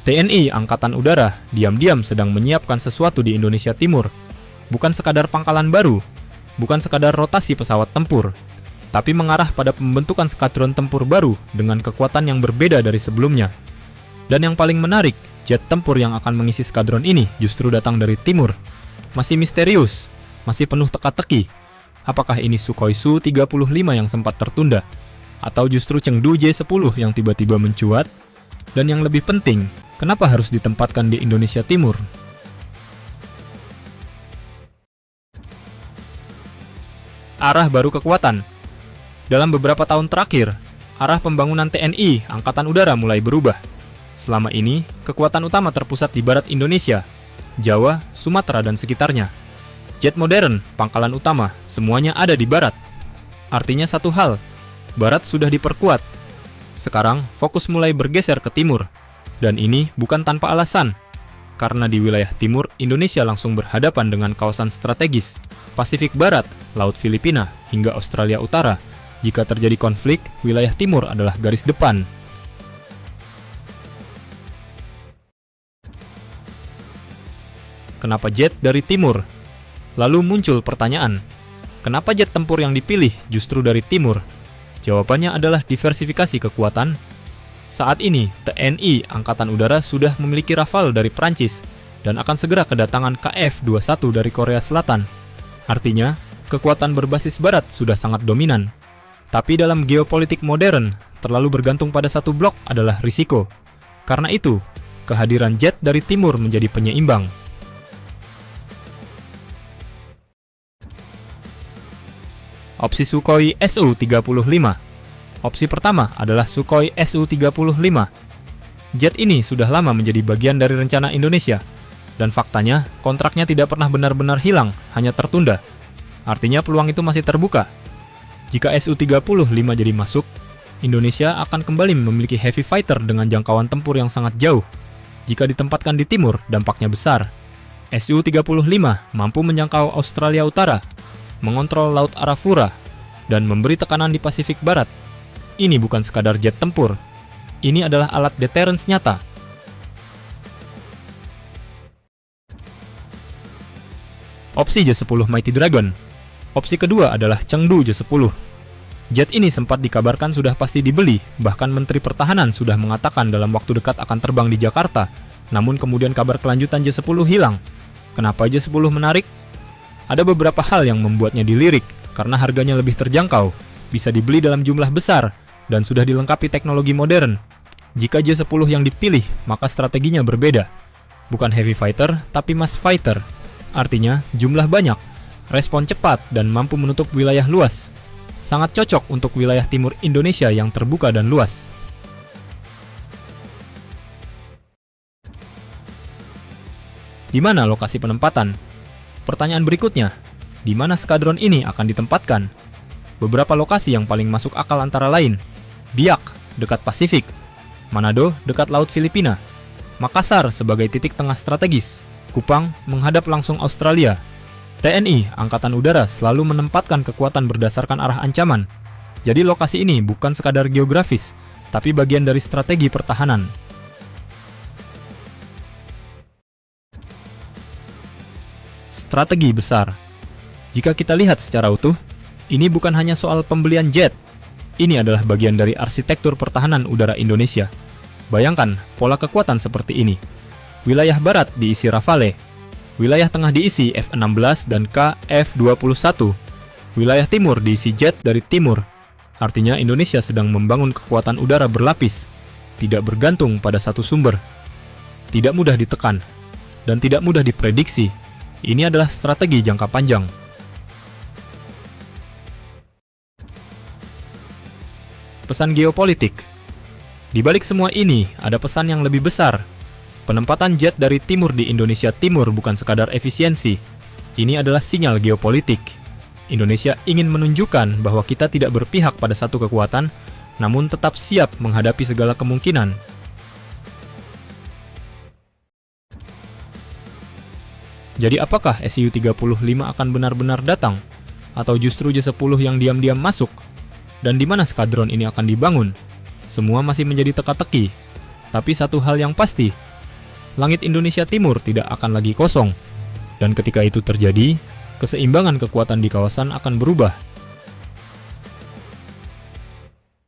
TNI Angkatan Udara diam-diam sedang menyiapkan sesuatu di Indonesia Timur. Bukan sekadar pangkalan baru, bukan sekadar rotasi pesawat tempur, tapi mengarah pada pembentukan skadron tempur baru dengan kekuatan yang berbeda dari sebelumnya. Dan yang paling menarik, jet tempur yang akan mengisi skadron ini justru datang dari timur. Masih misterius, masih penuh teka-teki. Apakah ini Sukhoi Su-35 yang sempat tertunda? Atau justru Chengdu J-10 yang tiba-tiba mencuat? Dan yang lebih penting, kenapa harus ditempatkan di Indonesia Timur? Arah baru kekuatan. Dalam beberapa tahun terakhir, arah pembangunan TNI Angkatan Udara mulai berubah. Selama ini, kekuatan utama terpusat di barat Indonesia, Jawa, Sumatera, dan sekitarnya. Jet modern, pangkalan utama, semuanya ada di barat. Artinya satu hal, barat sudah diperkuat. Sekarang, fokus mulai bergeser ke timur. Dan ini bukan tanpa alasan. Karena di wilayah timur, Indonesia langsung berhadapan dengan kawasan strategis, Pasifik Barat, Laut Filipina, hingga Australia Utara. Jika terjadi konflik, wilayah timur adalah garis depan. Kenapa jet dari timur? Lalu muncul pertanyaan, kenapa jet tempur yang dipilih justru dari timur? Jawabannya adalah diversifikasi kekuatan. Saat ini, TNI Angkatan Udara sudah memiliki Rafale dari Prancis dan akan segera kedatangan KF-21 dari Korea Selatan. Artinya, kekuatan berbasis barat sudah sangat dominan. Tapi dalam geopolitik modern, terlalu bergantung pada satu blok adalah risiko. Karena itu, kehadiran jet dari timur menjadi penyeimbang. Opsi Sukhoi Su-35. Opsi pertama adalah Sukhoi Su-35. Jet ini sudah lama menjadi bagian dari rencana Indonesia. Dan faktanya, kontraknya tidak pernah benar-benar hilang, hanya tertunda. Artinya peluang itu masih terbuka. Jika Su-35 jadi masuk, Indonesia akan kembali memiliki heavy fighter dengan jangkauan tempur yang sangat jauh. Jika ditempatkan di timur, dampaknya besar. Su-35 mampu menjangkau Australia Utara, mengontrol Laut Arafura, dan memberi tekanan di Pasifik Barat. Ini bukan sekadar jet tempur. Ini adalah alat deterrence nyata. Opsi J-10 Mighty Dragon. Opsi kedua adalah Chengdu J-10. Jet ini sempat dikabarkan sudah pasti dibeli, bahkan Menteri Pertahanan sudah mengatakan dalam waktu dekat akan terbang di Jakarta. Namun kemudian kabar kelanjutan J-10 hilang. Kenapa J-10 menarik? Ada beberapa hal yang membuatnya dilirik, karena harganya lebih terjangkau, bisa dibeli dalam jumlah besar, dan sudah dilengkapi teknologi modern. Jika J-10 yang dipilih, maka strateginya berbeda. Bukan heavy fighter, tapi mass fighter. Artinya, jumlah banyak, respon cepat, dan mampu menutup wilayah luas. Sangat cocok untuk wilayah timur Indonesia yang terbuka dan luas. Di mana lokasi penempatan? Pertanyaan berikutnya, di mana skadron ini akan ditempatkan? Beberapa lokasi yang paling masuk akal antara lain, Biak, dekat Pasifik, Manado, dekat Laut Filipina, Makassar sebagai titik tengah strategis, Kupang menghadap langsung Australia. TNI Angkatan Udara selalu menempatkan kekuatan berdasarkan arah ancaman. Jadi lokasi ini bukan sekadar geografis, tapi bagian dari strategi pertahanan. Strategi besar. Jika kita lihat secara utuh, ini bukan hanya soal pembelian jet. Ini adalah bagian dari arsitektur pertahanan udara Indonesia. Bayangkan pola kekuatan seperti ini. Wilayah barat diisi Rafale, wilayah tengah diisi F-16 dan KF-21, wilayah timur diisi jet dari timur. Artinya Indonesia sedang membangun kekuatan udara berlapis, tidak bergantung pada satu sumber. Tidak mudah ditekan, dan tidak mudah diprediksi. Ini adalah strategi jangka panjang. Pesan geopolitik. Di balik semua ini, ada pesan yang lebih besar. Penempatan jet dari timur di Indonesia Timur bukan sekadar efisiensi. Ini adalah sinyal geopolitik. Indonesia ingin menunjukkan bahwa kita tidak berpihak pada satu kekuatan, namun tetap siap menghadapi segala kemungkinan. Jadi apakah Su-35 akan benar-benar datang? Atau justru J-10 yang diam-diam masuk? Dan di mana skadron ini akan dibangun? Semua masih menjadi teka-teki. Tapi satu hal yang pasti, langit Indonesia Timur tidak akan lagi kosong. Dan ketika itu terjadi, keseimbangan kekuatan di kawasan akan berubah.